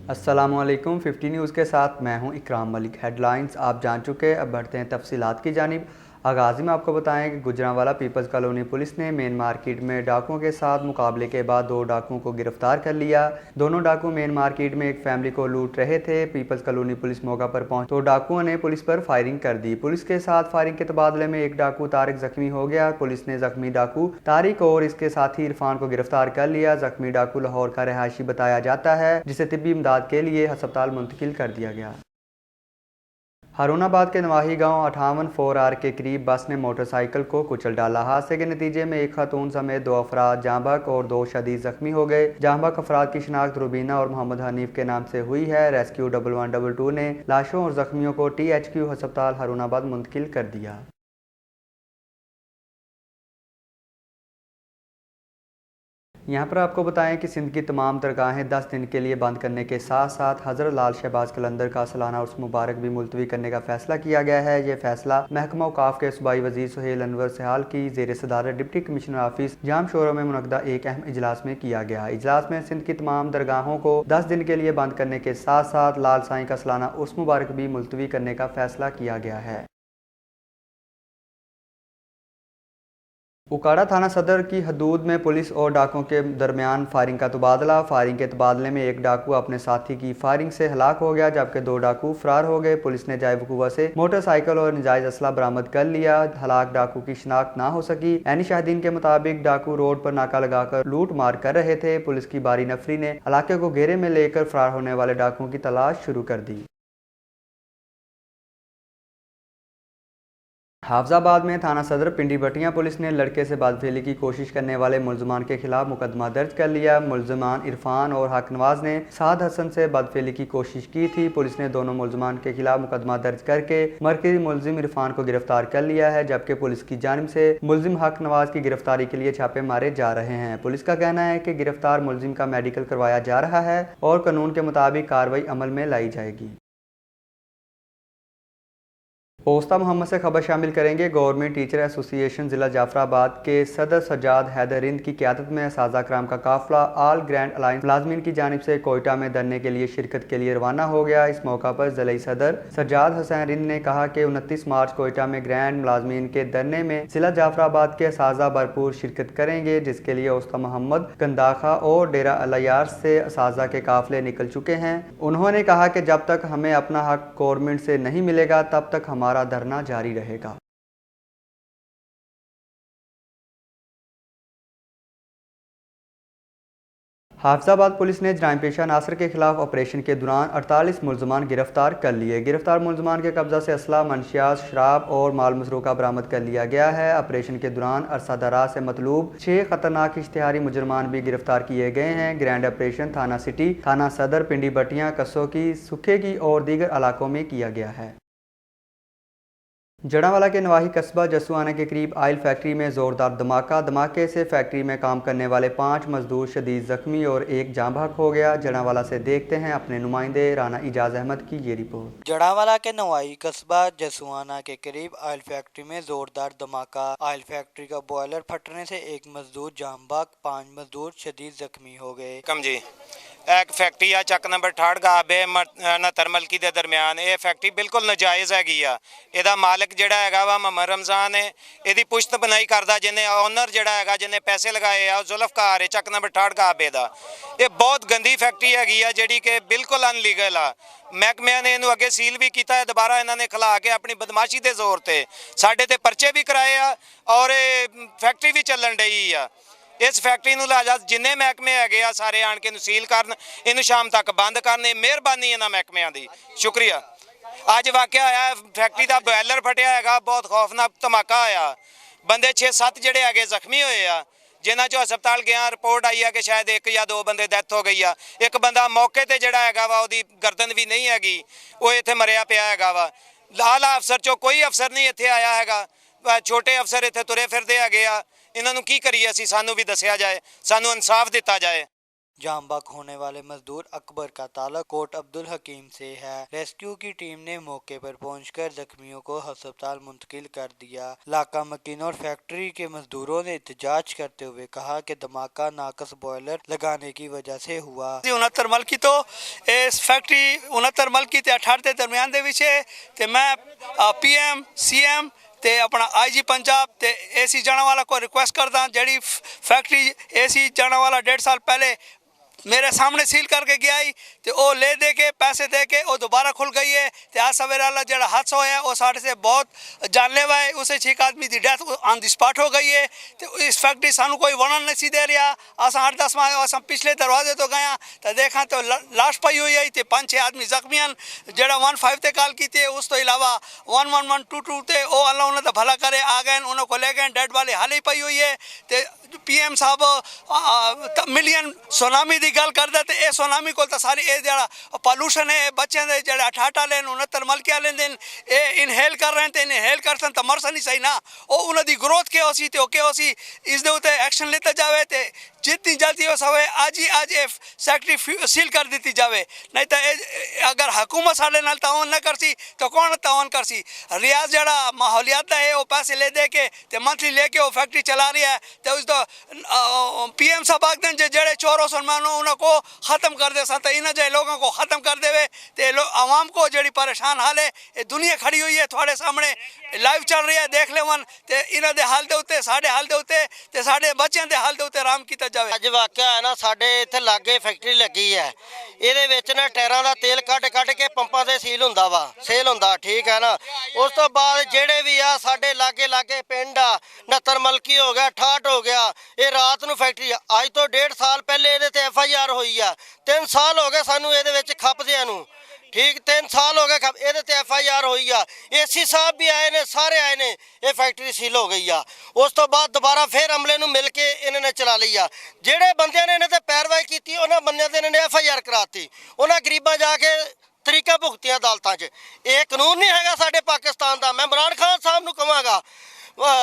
अस्सलामुअलैकुम 50 न्यूज़ के साथ मैं हूं इकराम मलिक। हेडलाइंस आप जान चुके, अब बढ़ते हैं तफसीलात की जानिब। आगाज़ी में आपको बताएं कि गुजरांवाला पीपल्स कॉलोनी पुलिस ने मेन मार्केट में डाकुओं के साथ मुकाबले के बाद 2 डाकुओं को गिरफ्तार कर लिया। दोनों डाकू मेन मार्केट में एक फैमिली को लूट रहे थे। पीपल्स कॉलोनी पुलिस मौका पर पहुंच तो डाकुओं ने पुलिस पर फायरिंग कर दी। पुलिस के साथ फायरिंग के तबादले में एक डाकू तारिक जख्मी हो गया। पुलिस ने जख्मी डाकू तारिक और इसके साथी इरफान को गिरफ्तार कर लिया। जख्मी डाकू लाहौर का रहायशी बताया जाता है, जिसे तिब्बी इमदाद के लिए अस्पताल मुंतकिल कर दिया गया। हारूनाबाद के नवाही गांव 58 4R के करीब बस ने मोटरसाइकिल को कुचल डाला। हादसे के नतीजे में एक खातून समेत 2 अफराद जाँ बहक और 2 शदीद जख्मी हो गए। जाँ बहक अफराद की शिनाख्त रुबीना और मोहम्मद हनीफ के नाम से हुई है। रेस्क्यू 1122 ने लाशों और जख्मियों को THQ अस्पताल हारूनाबाद मुंतकिल कर दिया। यहाँ पर आपको बताएं कि सिंध की तमाम दरगाहें 10 दिन के लिए बंद करने के साथ साथ हज़रत लाल शहबाज कलंदर का सालाना उर्स मुबारक भी मुलतवी करने का फैसला किया गया है। ये फैसला महकमा औकाफ के सूबाई वज़ीर सुहेल अनवर सहाल की ज़ेर सदारत डिप्टी कमिश्नर ऑफिस जाम शोरों में मुनक़दा एक अहम इजलास में किया गया। इजलास में सिंध की तमाम दरगाहों को 10 दिन के लिए बंद करने के साथ साथ लाल साईं का सालाना उर्स मुबारक भी मुलतवी करने का फैसला किया गया है। उकाड़ा थाना सदर की हदूद में पुलिस और डाकुओं के दरमियान फायरिंग का तबादला। फायरिंग के तबादले में एक डाकू अपने साथी की फायरिंग से हलाक हो गया, जबकि 2 डाकू फरार हो गए। पुलिस ने जाए वकूआ से मोटरसाइकिल और नजायज असला बरामद कर लिया। हलाक डाकू की शिनाख्त ना हो सकी। ऐनी शाहिदीन के मुताबिक डाकू रोड पर नाका लगाकर लूट मार कर रहे थे। पुलिस की बारी नफरी ने इलाके को घेरे में लेकर फरार होने वाले डाकुओं की तलाश शुरू कर दी। हाफजाबाद में थाना सदर पिंडी भटियां पुलिस ने लड़के से बदफेली की कोशिश करने वाले मुलजमान के खिलाफ मुकदमा दर्ज कर लिया। मुलजमान इरफान और हक नवाज ने साद हसन से बदफेली की कोशिश की थी। पुलिस ने दोनों मुलजमान के खिलाफ मुकदमा दर्ज करके मरकजी मुलजिम इरफान को गिरफ्तार कर लिया है, जबकि पुलिस की जानिब से मुलजिम हक नवाज की गिरफ्तारी के लिए छापे मारे जा रहे हैं। पुलिस का कहना है कि गिरफ्तार मुलजिम का मेडिकल करवाया जा रहा है और कानून के मुताबिक कार्रवाई अमल में लाई जाएगी। पोस्ता मोहम्मद से खबर शामिल करेंगे। गवर्नमेंट टीचर एसोसिएशन ज़िला जाफराबाद के सदर सज्जाद हैदर रिंद की क़यादत में साजा कराम का काफिला आल ग्रैंड अलायंस मुलाजमीन की जानिब से कोयटा में धरने के लिए शिरकत के लिए रवाना हो गया। इस मौका पर ज़िला सदर सज्जाद हुसैन रिंद ने कहा कि 29 मार्च कोयटा में ग्रैंड मुलाजमीन के धरने में ज़िला जाफराबाद के साजा भरपूर शिरकत करेंगे, जिसके लिए उस्ता मोहम्मद गंदाखा और डेरा अलायार से साजा के काफिले निकल चुके हैं। उन्होंने कहा कि जब तक हमें अपना हक गवर्नमेंट से नहीं मिलेगा तब तक हमारा धरना जारी रहेगा। हाफजाबाद पुलिस ने जराइम पेशा नासर के खिलाफ ऑपरेशन के दौरान 48 मुलजमान गिरफ्तार कर लिए। गिरफ्तार मुलजमान के कब्जा से असला, मनशियात, शराब और माल मसरूका बरामद कर लिया गया है। ऑपरेशन के दौरान अरसा दराज से मतलूब 6 खतरनाक इश्तिहारी मुजरमान भी गिरफ्तार किए गए हैं। ग्रैंड ऑपरेशन थाना सिटी, थाना सदर, पिंडी भटियां, कसो की, सुखे की और दीगर इलाकों में किया गया है। जड़ांवाला के नवाही कस्बा जसुआना के करीब आयल फैक्ट्री में जोरदार धमाका। धमाके से फैक्ट्री में काम करने वाले 5 मजदूर शदीद जख्मी और एक जाँ बहक हो गया। जड़ांवाला से देखते हैं अपने नुमाइंदे राना इजाज अहमद की ये रिपोर्ट। जड़ांवाला के नवाही कस्बा जसुआना के करीब आयल फैक्ट्री में जोरदार धमाका। आयल फैक्ट्री का बॉयलर फटने से एक मजदूर जाँ बहक, 5 मजदूर शदीद जख्मी हो गए। कम जी एक फैक्ट्री आ चक नंबर 68 गाबे ना तरमलकी के दरमियान ये फैक्ट्री बिल्कुल नजायज़ हैगी आ। ਇਹਦਾ ਮਾਲਕ ਜਿਹੜਾ ਹੈਗਾ ਵਾ ਮੁਹੰਮਦ ਰਮਜ਼ਾਨ ਹੈ, ਇਹਦੀ ਪੁਸ਼ਤ ਬਣਾਈ ਕਰਦਾ ਜਿਹਨੇ ਓਨਰ ਜਿਹੜਾ ਹੈਗਾ ਜਿਹਨੇ ਪੈਸੇ ਲਗਾਏ ਆ ਉਹ ਜ਼ੁਲਫਕਾਰ ਹੈ ਚੱਕ ਨੰਬਰ 68 ਗਾਬੇ ਦਾ। ਇਹ ਬਹੁਤ ਗੰਦੀ ਫੈਕਟਰੀ ਹੈਗੀ ਆ ਜਿਹੜੀ ਕਿ ਬਿਲਕੁਲ ਅਨਲੀਗਲ ਆ। ਮਹਿਕਮਿਆਂ ਨੇ ਇਹਨੂੰ ਅੱਗੇ ਸੀਲ ਵੀ ਕੀਤਾ ਹੈ, ਦੁਬਾਰਾ ਇਹਨਾਂ ਨੇ ਖਿਲਾ ਕੇ ਆਪਣੀ ਬਦਮਾਸ਼ੀ ਦੇ ਜ਼ੋਰ ਤੇ ਸਾਡੇ ਤੇ ਪਰਚੇ ਵੀ ਕਰਾਏ ਆ ਔਰ ਇਹ ਫੈਕਟਰੀ ਵੀ ਚੱਲਣ ਡਈ ਆ। इस फैक्ट्री ਨੂੰ ਲਿਹਾਜ਼ਾ ਜਿੰਨੇ ਮਹਿਕਮੇ ਹੈਗੇ ਆ ਸਾਰੇ ਆਣ ਕੇ ਸੀਲ ਕਰਨ, ਇਹਨੂੰ ਸ਼ਾਮ ਤੱਕ ਬੰਦ ਕਰਨੇ। ਮਿਹਰਬਾਨੀ ਇਹਨਾਂ ਮਹਿਕਮਿਆਂ ਦੀ, ਸ਼ੁਕਰੀਆ। ਅੱਜ ਵਾਕਿਆ ਆਇਆ फैक्ट्री ਦਾ ਬॉयलਰ ਫਟਿਆ ਹੈਗਾ, ਬਹੁਤ ਖੌਫਨਾਕ ਧਮਾਕਾ ਆਇਆ। ਬੰਦੇ 6-7 ਜਿਹੜੇ ਹੈਗੇ ਜ਼ਖਮੀ ਹੋਏ ਆ, ਜਿਨ੍ਹਾਂ ਚੋਂ ਹਸਪਤਾਲ ਗਿਆ ਰਿਪੋर्ट आई है कि शायद 1 या 2 ਬੰਦੇ ਡੈਥ ਹੋ ਗਈ ਆ। ਇੱਕ ਬੰਦਾ ਮੌਕੇ ਤੇ ਜਿਹੜਾ ਹੈਗਾ ਵਾ ਉਹਦੀ ਗਰਦਨ ਵੀ ਨਹੀਂ ਹੈਗੀ, ਉਹ ਇੱਥੇ ਮਰਿਆ ਪਿਆ ਹੈਗਾ ਵਾ। ਆਲਾ ਅਫਸਰ ਚੋਂ ਕੋਈ ਅਫਸਰ ਨਹੀਂ ਇੱਥੇ ਆਇਆ ਹੈਗਾ। ਛੋਟੇ ਅਫਸਰ ਇੱਥੇ ਤੁਰੇ ਫਿਰਦੇ ਹੈਗੇ ਆ। ਇਹਨਾਂ ਨੂੰ ਕੀ ਕਰੀਏ ਅਸੀਂ, ਸਾਨੂੰ ਵੀ ਦੱਸਿਆ ਜਾਏ, ਸਾਨੂੰ ਇਨਸਾਫ ਦਿੱਤਾ ਜਾਏ। जामबाग होने वाले मजदूर अकबर का ताल्लुक कोट अब्दुल हकीम से है। रेस्क्यू की टीम ने मौके पर पहुंचकर जख्मियों को अस्पताल मुंतकिल कर दिया। लाका मकीन और फैक्ट्री के मजदूरों ने एहतजाज करते हुए कहा कि धमाका नाकस बॉयलर लगाने की वजह से हुआ। 69 मल की तो इस फैक्ट्री 69 मल की 68 के दरमियान दे विच है ते मैं PM CM ते अपना IG पंजाब ते AC जाना वाला को रिक्वेस्ट करदा जेड़ी फैक्ट्री AC जाना वाला 1.5 साल पहले मेरे सामने सील करके गया ही ते ओ ले दे के पैसे दे के वो दोबारा खुल गई है ते आज सवेरे वाला जो हादसा होया वो साढ़े से बहुत जानलेवा है। उसे 6 आदमी की डेथ ऑन द स्पॉट हो गई है। तो इस फैक्ट्री सानू कोई वर्णन नहीं दे रहा। अस 8-10 माह अस पिछले दरवाजे तो गया तो देखा तो लाश पई हुई है ते 5-6 आदमी जख्मी हैं। जेड़ा 15 ते कॉल की थी उस तो इलावा 11122 ते ओ अल्लाह उन्हें तो भला करे आ गए उन्होंने को ले गए डेड वाली हाल ही पई हुई है। ते PM साहब मिलियन सुनामी की गल करते तो यह सुनामी को तो सारी ये जरा पॉल्यूशन है बच्चों के जो 68 वाले 69 मल के वाले ये इनहेल कर रहे हैं तो इनहेल कर सन तो मरसा नहीं सही ना वो उन्होंने ग्रोथ के सी तो के सी इसके उत्ते एक्शन लिया जाए तो जितनी जल्दी हो सके आज ही आज ये फैक्ट्री सील कर दी जाए। नहीं तो अगर हुकूमत साढ़े नाल तावन न कर सी तो कौन तावन कर सी। रियाज जरा माहौलियात है वो पैसे ले दे के तो मंथली लेके वो फैक्ट्री चला रही है तो उस तो PM साहब आखते हैं जेड़े चोर हो सनमानो उनको ख़त्म कर दे सन तो इन जे लोगों को ख़त्म कर देवे तो आवाम को जड़ी परेशान हाल है ये दुनिया खड़ी हुई है थोड़े सामने लाइव चल रही है देख ले वन तो इन्हों के हाल के उत्ते साढ़े हाल के उत्ते तो साढ़े बच्चों के हाल के उत्ते आराम किया जाए। ਅੱਜ ਵਾਕਿਆ ਹੈ ਨਾ ਸਾਡੇ ਇੱਥੇ ਲਾਗੇ ਫੈਕਟਰੀ ਲੱਗੀ ਹੈ ਇਹਦੇ ਵਿੱਚ ਨਾ ਟਾਇਰਾਂ ਦਾ ਤੇਲ ਕੱਢ ਕੇ ਪੰਪਾਂ ਤੇ ਸੀਲ ਹੁੰਦਾ ਵਾ ਸੇਲ ਹੁੰਦਾ ਠੀਕ ਹੈ ਨਾ। ਉਸ ਤੋਂ ਬਾਅਦ ਜਿਹੜੇ ਵੀ ਆ ਸਾਡੇ ਲਾਗੇ ਪਿੰਡ ਆ 69 ਮਲਕੀ ਹੋ ਗਿਆ 68 ਹੋ ਗਿਆ ਇਹ ਰਾਤ ਨੂੰ ਫੈਕਟਰੀ ਅੱਜ ਤੋਂ 1.5 ਸਾਲ ਪਹਿਲੇ ਇਹਦੇ ਤੇ FIR ਹੋਈ ਆ 3 ਸਾਲ ਹੋ ਗਏ ਸਾਨੂੰ ਇਹਦੇ ਵਿੱਚ ਖੱਪਦਿਆਂ ਨੂੰ ठीक 3 साल हो गए ये FIR हुई आ AC साहब भी आए ने सारे आए ने ये फैक्ट्री सील हो गई आ। उस तो बाद दोबारा फिर अमले नूं मिल के इन्होंने चला ली आ जेड़े बंदे ने इन्हें ते पैरवाई की उन्होंने बंदे ने इन्होंने FIR कराती उन्होंने गरीबां जाके तरीका भुगतियां अदालतां 'च। ये कानून नहीं हैगा साडे पाकिस्तान दा। मैं इमरान खान साहब नूं कहांगा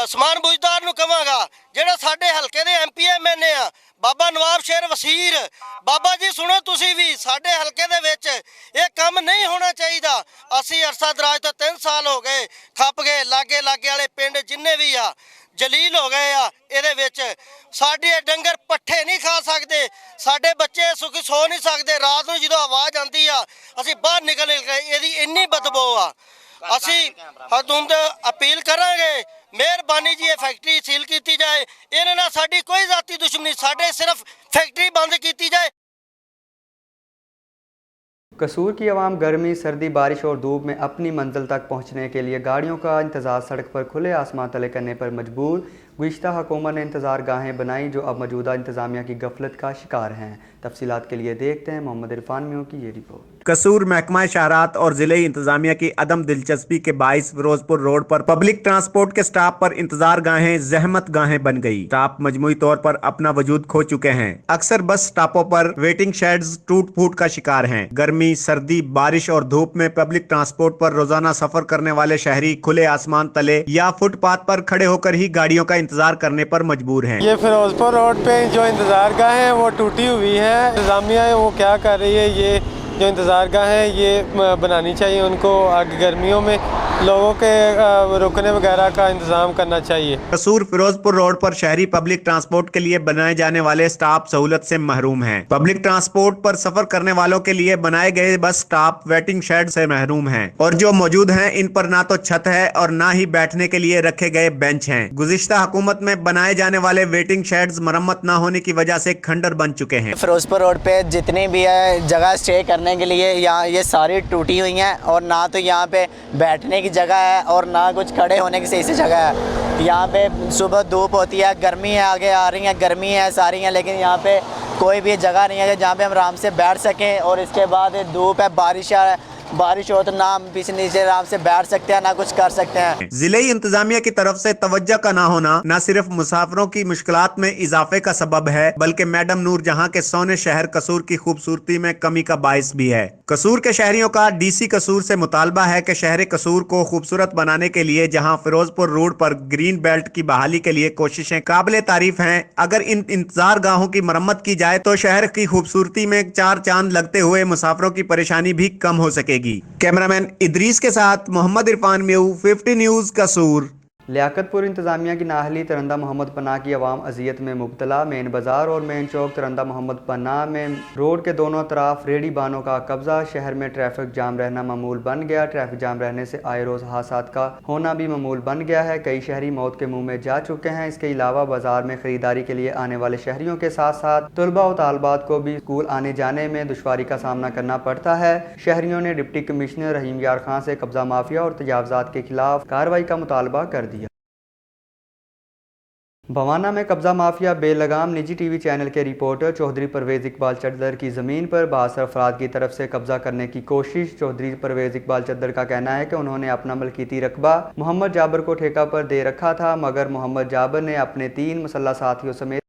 समान बुझदार नूं कहांगा जेड़े साडे हलके दे MP MNA आ बाबा नवाब शेर वसीर बाबा जी सुनो तुसी भी साडे हलके दे विच ये काम नहीं होना चाहिए। असी अरसा दराज तो 3 साल हो गए खप गए लागे वाले पिंड जिन्ने भी आ जलील हो गए आ ਇਹਦੇ ਵਿੱਚ ਸਾਡੇ ਡੰਗਰ ਪੱਠੇ ਨਹੀਂ ਖਾ ਸਕਦੇ ਸਾਡੇ ਬੱਚੇ ਸੁਖੀ ਸੋ ਨਹੀਂ ਸਕਦੇ ਰਾਤ ਨੂੰ ਜਦੋਂ ਆਵਾਜ਼ ਆਉਂਦੀ ਆ ਅਸੀਂ ਬਾਹਰ ਨਿਕਲ ਗਏ ਇਹਦੀ ਇੰਨੀ ਬਦਬੂ ਆ। ਅਸੀਂ ਹਦੂਮ अपील करांगे मेहरबानी जी ये फैक्ट्री सील की जाए इन्हां नाल साडी कोई जाती दुश्मनी साडे सिर्फ फैक्ट्री बंद की जाए। कसूर की आवाम गर्मी सर्दी बारिश और धूप में अपनी मंजिल तक पहुंचने के लिए गाड़ियों का इंतज़ार सड़क पर खुले आसमान तले करने पर मजबूर। गुज़िश्ता हुकूमत ने इंतज़ार गाहें बनाई जो अब मौजूदा इंतज़ामिया की गफलत का शिकार हैं। तफसीलात के लिए देखते हैं मोहम्मद इरफान मियों की ये रिपोर्ट। कसूर महकमा शहरात और ज़िले इंतज़ामिया की अदम दिलचस्पी के बाइस फिरोजपुर रोड पर पब्लिक ट्रांसपोर्ट के स्टाफ पर इंतजार गाहें जहमत गाहें बन गई। स्टाफ मजमूई तौर पर अपना वजूद खो चुके हैं। अक्सर बस स्टॉपों पर वेटिंग शेड्स टूट फूट का शिकार हैं। गर्मी सर्दी बारिश और धूप में पब्लिक ट्रांसपोर्ट पर रोजाना सफर करने वाले शहरी खुले आसमान तले या फुटपाथ पर खड़े होकर ही गाड़ियों का इंतजार करने पर मजबूर हैं। ये फिरोजपुर रोड पे जो इंतजार गाह है वो टूटी हुई है। इंतजामिया वो क्या कर रही है ये जो इंतजार गाह है ये बनानी चाहिए उनको आगे गर्मियों में लोगों के रुकने वगैरह का इंतजाम करना चाहिए। कसूर फिरोजपुर रोड पर शहरी पब्लिक ट्रांसपोर्ट के लिए बनाए जाने वाले स्टॉप सहूलत से महरूम हैं। पब्लिक ट्रांसपोर्ट पर सफर करने वालों के लिए बनाए गए बस स्टॉप वेटिंग शेड से महरूम हैं और जो मौजूद हैं इन पर ना तो छत है और ना ही बैठने के लिए रखे गए बेंच हैं। गुज़िश्ता हुकूमत में बनाए जाने वाले वेटिंग शेड्स मरम्मत न होने की वजह से खंडर बन चुके हैं। फिरोजपुर रोड पे जितनी भी है जगह स्टे करने के लिए यहाँ ये सारी टूटी हुई हैं और ना तो यहाँ पे बैठने की जगह है और ना कुछ खड़े होने की सही से जगह है। यहाँ पे सुबह धूप होती है गर्मी है आगे आ रही है गर्मी है सारी है लेकिन यहाँ पे कोई भी जगह नहीं है जहाँ पे हम आराम से बैठ सकें और इसके बाद धूप है बारिश है बारिश हो तो ना हम पीछे नीचे आराम से बैठ सकते हैं ना कुछ कर सकते हैं। जिले इंतजामिया की तरफ से तवज्जो का ना होना न सिर्फ मुसाफिरों की मुश्किलात में इजाफे का सबब है, बल्कि मैडम नूर जहां के सोने शहर कसूर की खूबसूरती में कमी का बाइस भी है। कसूर के शहरियों का डीसी कसूर से मुतालबा है कि शहर कसूर को खूबसूरत बनाने के लिए जहां फिरोजपुर रोड पर ग्रीन बेल्ट की बहाली के लिए कोशिशें काबिले तारीफ हैं, अगर इन इंतजार गाहों की मरम्मत की जाए तो शहर की खूबसूरती में चार चांद लगते हुए मुसाफिरों की परेशानी भी कम हो सकेगी। कैमरामैन इदरीस के साथ मोहम्मद इरफान म्यू, 50 न्यूज़ कसूर। लियाकतपुर इंतजामिया की नाहली तरंदा मोहम्मद पन्ना की अवाम अजियत में मुब्तला। मेन बाजार और मेन चौक तरंदा मोहम्मद पन्ना में रोड के दोनों तरफ रेडी बानों का कब्जा। शहर में ट्रैफिक जाम रहना मामूल बन गया। ट्रैफिक जाम रहने से आए रोज़ हादसात का होना भी मामूल बन गया है। कई शहरी मौत के मुंह में जा चुके हैं। इसके अलावा बाजार में खरीदारी के लिए आने वाले शहरियों के साथ साथ तलबा और तालबात को भी स्कूल आने जाने में दुश्वारी का सामना करना पड़ता है। शहरियों ने डिप्टी कमिश्नर रहीम यार खान से कब्जा माफिया और तजावजात के खिलाफ कार्रवाई का मुतालबा कर दिया। भवाना में कब्जा माफिया बेलगाम। निजी टीवी चैनल के रिपोर्टर चौधरी परवेज इकबाल चद्दर की ज़मीन पर बासर अफराद की तरफ से कब्जा करने की कोशिश। चौधरी परवेज इकबाल चद्दर का कहना है कि उन्होंने अपना मलकीती रकबा मोहम्मद जाबर को ठेका पर दे रखा था, मगर मोहम्मद जाबर ने अपने 3 मुसल्लह साथियों समेत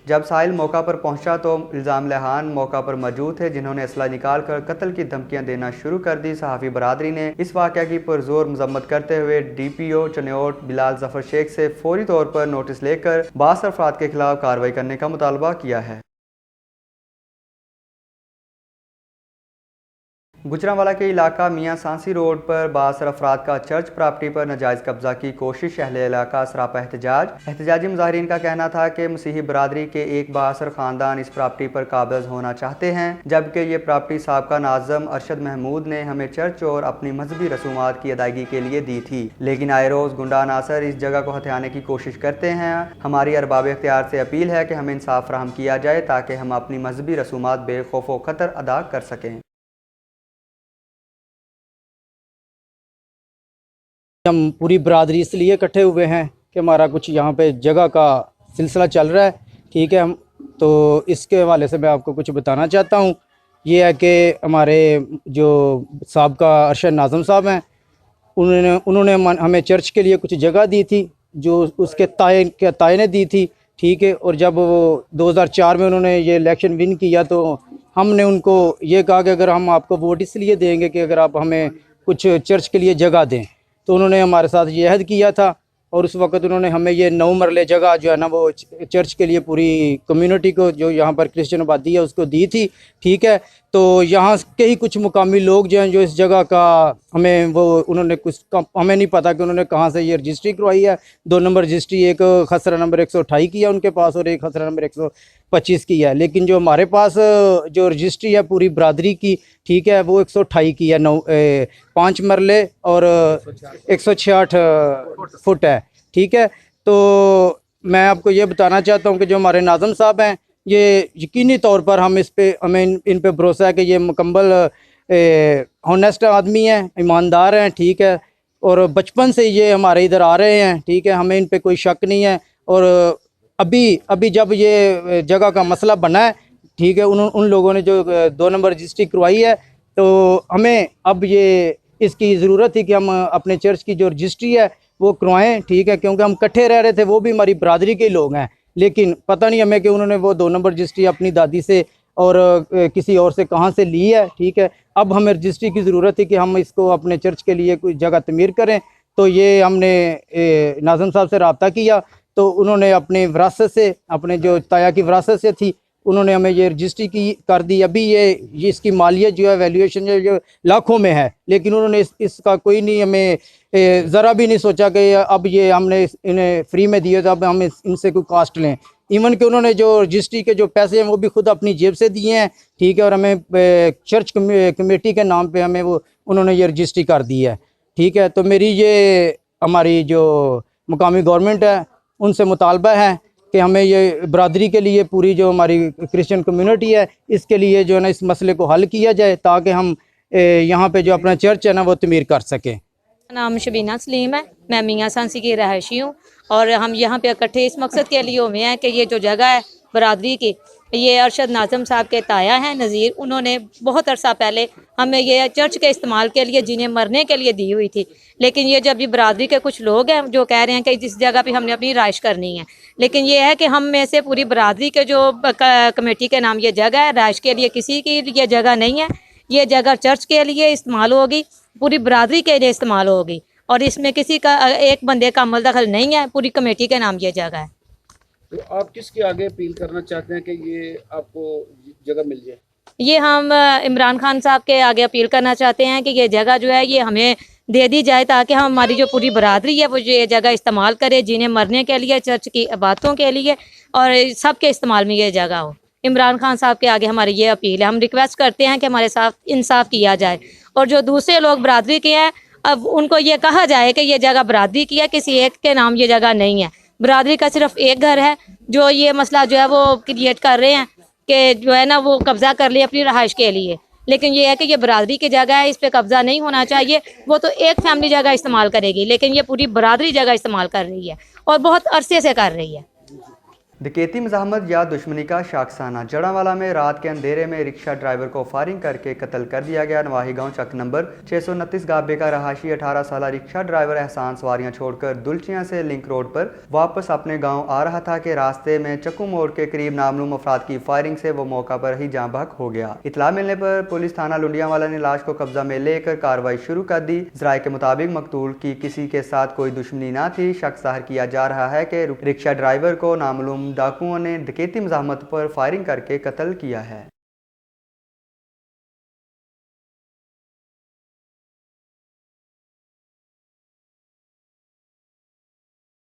जब साहिल मौका पर पहुंचा तो इल्ज़ाम लहान मौका पर मौजूद थे, जिन्होंने असला निकाल कर कत्ल की धमकियां देना शुरू कर दी। सहाफ़ी बरादरी ने इस वाक़या की पुरजोर मजम्मत करते हुए DPO चन्योट बिलाल जफर शेख से फौरी तौर पर नोटिस लेकर 62 अफराद के खिलाफ कार्रवाई करने का मुतालबा किया है। गुजरांवाला के इलाका मियाँ सांसी रोड पर बासर अफराद का चर्च प्रॉपर्टी पर नाजायज़ कब्जा की कोशिश। अहले इलाका सरापा एहतजाजी मुजाहिरीन का कहना था कि मसीही बरादरी के एक बासर ख़ानदान इस प्रॉपर्टी पर काबिज होना चाहते हैं, जबकि ये प्रॉपर्टी साबका नाज़म अरशद महमूद ने हमें चर्च और अपनी मजहबी रसूमात की अदायगी के लिए दी थी, लेकिन आए रोज़ गुंडा अनासर इस जगह को हथियाने की कोशिश करते हैं। हमारी अरबाब इख्तियार से अपील है कि हमें इंसाफ फराहम किया जाए ताकि हम अपनी मजहबी रसूमात बेखौफ व खतर अदा कर सकें। हम पूरी बरादरी इसलिए इकट्ठे हुए हैं कि हमारा कुछ यहाँ पे जगह का सिलसिला चल रहा है, ठीक है। तो इसके हवाले से मैं आपको कुछ बताना चाहता हूँ। ये है कि हमारे जो साबका अरशद नाज़म साहब हैं, उन्होंने हमें चर्च के लिए कुछ जगह दी थी, जो उसके ताए ने दी थी, ठीक है। और जब वो 2004 में उन्होंने ये इलेक्शन विन किया तो हमने उनको ये कहा कि अगर हम आपको वोट इसलिए देंगे कि अगर आप हमें कुछ चर्च के लिए जगह दें, तो उन्होंने हमारे साथ ये अहद किया था। और उस वक्त उन्होंने हमें ये 9 मरले जगह जो है ना वो चर्च के लिए पूरी कम्युनिटी को जो यहाँ पर क्रिश्चियन आबादी है उसको दी थी, ठीक है। तो यहाँ के ही कुछ मुकामी लोग जो हैं जो इस जगह का हमें वो उन्होंने कुछ हमें नहीं पता कि उन्होंने कहाँ से ये रजिस्ट्री करवाई है। 2 नंबर रजिस्ट्री, एक खसरा नंबर 128 की है उनके पास और एक खसरा नंबर 125 की है, लेकिन जो हमारे पास जो रजिस्ट्री है पूरी बरादरी की, ठीक है, वो 128 की है, 5 मरले और 166 फुट है, ठीक है। तो मैं आपको ये बताना चाहता हूँ कि जो हमारे नाज़म साहब हैं, ये यकीनी तौर पर हमें इन पे भरोसा है कि ये मुकम्मल हॉनेस्ट आदमी हैं, ईमानदार हैं, ठीक है। और बचपन से ये हमारे इधर आ रहे हैं, ठीक है, हमें इन पे कोई शक नहीं है। और अभी जब ये जगह का मसला बना है, ठीक है, उन लोगों ने जो 2 नंबर रजिस्ट्री करवाई है, तो हमें अब ये इसकी ज़रूरत थी कि हम अपने चर्च की जो रजिस्ट्री है वो करवाएं, ठीक है, क्योंकि हम इकट्ठे रह रहे थे, वो भी हमारी बरादरी के लोग हैं, लेकिन पता नहीं हमें कि उन्होंने वो 2 नंबर रजिस्ट्री अपनी दादी से और किसी और से कहाँ से ली है, ठीक है। अब हमें रजिस्ट्री की ज़रूरत थी कि हम इसको अपने चर्च के लिए कोई जगह तमीर करें। तो ये हमने नाज़म साहब से रब्ता किया, तो उन्होंने अपने विरासत से, अपने जो ताया की विरासत से थी, उन्होंने हमें ये रजिस्ट्री की कर दी। अभी ये इसकी मालियत जो है, वैल्यूएशन जो लाखों में है, लेकिन उन्होंने इसका कोई नहीं हमें ज़रा भी नहीं सोचा कि अब ये हमने इन्हें फ्री में दिए तो अब हम इनसे कोई कास्ट लें। इवन कि उन्होंने जो रजिस्ट्री के जो पैसे हैं वो भी खुद अपनी जेब से दिए हैं, ठीक है। और हमें चर्च कमेटी के नाम पे हमें वो उन्होंने ये रजिस्ट्री कर दी है, ठीक है। तो मेरी ये हमारी जो मुकामी गवर्नमेंट है उनसे मुतालबा है कि हमें ये बरादरी के लिए पूरी जो हमारी क्रिश्चियन कम्युनिटी है इसके लिए जो है ना इस मसले को हल किया जाए, ताकि हम यहाँ पे जो अपना चर्च है ना वो तमीर कर सकें। नाम शबीना सलीम है, मैं मियाँ सांसी की रहायशी हूँ और हम यहाँ पे इकट्ठे इस मकसद के लिए हुए हैं कि ये जो जगह है बरादरी की, ये अरशद नाज़म साहब के ताया हैं नज़ीर, उन्होंने बहुत अरसा पहले हमें ये चर्च के इस्तेमाल के लिए जिन्हें मरने के लिए दी हुई थी। लेकिन ये जब ये बरादरी के कुछ लोग हैं जो कह रहे हैं कि इस जगह पे हमने अपनी राइश करनी है, लेकिन ये है कि हम में से पूरी बरादरी के जो कमेटी के नाम ये जगह है, राइश के लिए किसी की ये जगह नहीं है। ये जगह चर्च के लिए इस्तेमाल होगी, पूरी बरादरी के लिए इस्तेमाल होगी और इसमें किसी का एक बंदे का अमल दखल नहीं है। पूरी कमेटी के नाम ये जगह है। तो आप किसके आगे अपील करना चाहते हैं कि ये आपको जगह मिल जाए? ये हम इमरान खान साहब के आगे अपील करना चाहते हैं कि ये जगह जो है ये हमें दे दी जाए, ताकि हम हमारी जो पूरी बरादरी है वो जो ये जगह इस्तेमाल करे, जिन्हें मरने के लिए, चर्च की इबादतों के लिए और सब के इस्तेमाल में ये जगह हो। इमरान खान साहब के आगे हमारी ये अपील है। हम रिक्वेस्ट करते हैं कि हमारे साथ इंसाफ किया जाए और जो दूसरे लोग बरादरी के हैं अब उनको ये कहा जाए कि ये जगह बरादरी की है, किसी एक के नाम ये जगह नहीं है। बरादरी का सिर्फ एक घर है जो ये मसला जो है वो क्रिएट कर रहे हैं कि जो है ना वो कब्ज़ा कर ले अपनी रहाइश के लिए। लेकिन ये है कि ये बरादरी की जगह है, इस पे कब्ज़ा नहीं होना चाहिए। वो तो एक फैमिली जगह इस्तेमाल करेगी, लेकिन ये पूरी बरादरी जगह इस्तेमाल कर रही है और बहुत अरसे से कर रही है। डकैती मज़ाहमत या दुश्मनी का शाखसाना। जड़ावाला में रात के अंधेरे में रिक्शा ड्राइवर को फायरिंग करके कत्ल कर दिया गया। नवाही गांव चक नंबर 629 गाबे का रहाशी 18 साल रिक्शा ड्राइवर एहसान सवारियां छोड़कर दुलचियां से लिंक रोड पर वापस अपने गांव आ रहा था कि रास्ते में चक्कू मोड़ के करीब नामलूम अफराद की फायरिंग से वो मौका पर ही जाँ बहक हो गया। इतला मिलने पर पुलिस थाना लुंडियावाला ने लाश को कब्जा में लेकर कार्रवाई शुरू कर दी। जराये के मुताबिक मकतूल की किसी के साथ कोई दुश्मनी न थी। शक जाहिर किया जा रहा है कि रिक्शा ड्राइवर को नामलूम डाकुओं ने डकैती मज़ाहमत पर फायरिंग करके कत्ल किया है।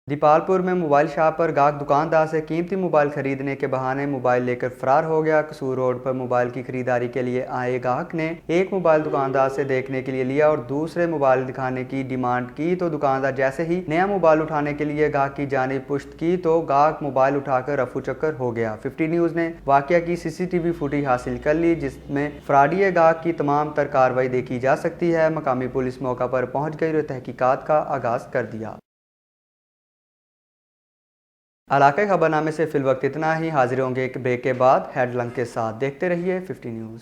दीपालपुर में मोबाइल शॉप पर गाहक दुकानदार से कीमती मोबाइल खरीदने के बहाने मोबाइल लेकर फरार हो गया। कसूर रोड पर मोबाइल की खरीदारी के लिए आए गाहक ने एक मोबाइल दुकानदार से देखने के लिए लिया और दूसरे मोबाइल दिखाने की डिमांड की तो दुकानदार जैसे ही नया मोबाइल उठाने के लिए गाहक की जानिब पुश्त की तो गाहक मोबाइल उठाकर रफू चक्कर हो गया। 50 न्यूज़ ने वाकया की CCTV फुटेज हासिल कर ली, जिसमें फराडिये गाहक की तमाम तर कार्रवाई देखी जा सकती है। मकामी पुलिस मौका पर पहुँच गई और तहकीकात का आगाज कर दिया। इलाके खबरनामे से फिल वक्त इतना ही। हाजिर होंगे एक ब्रेक के बाद हेडलाइन के साथ। देखते रहिए 50 न्यूज़।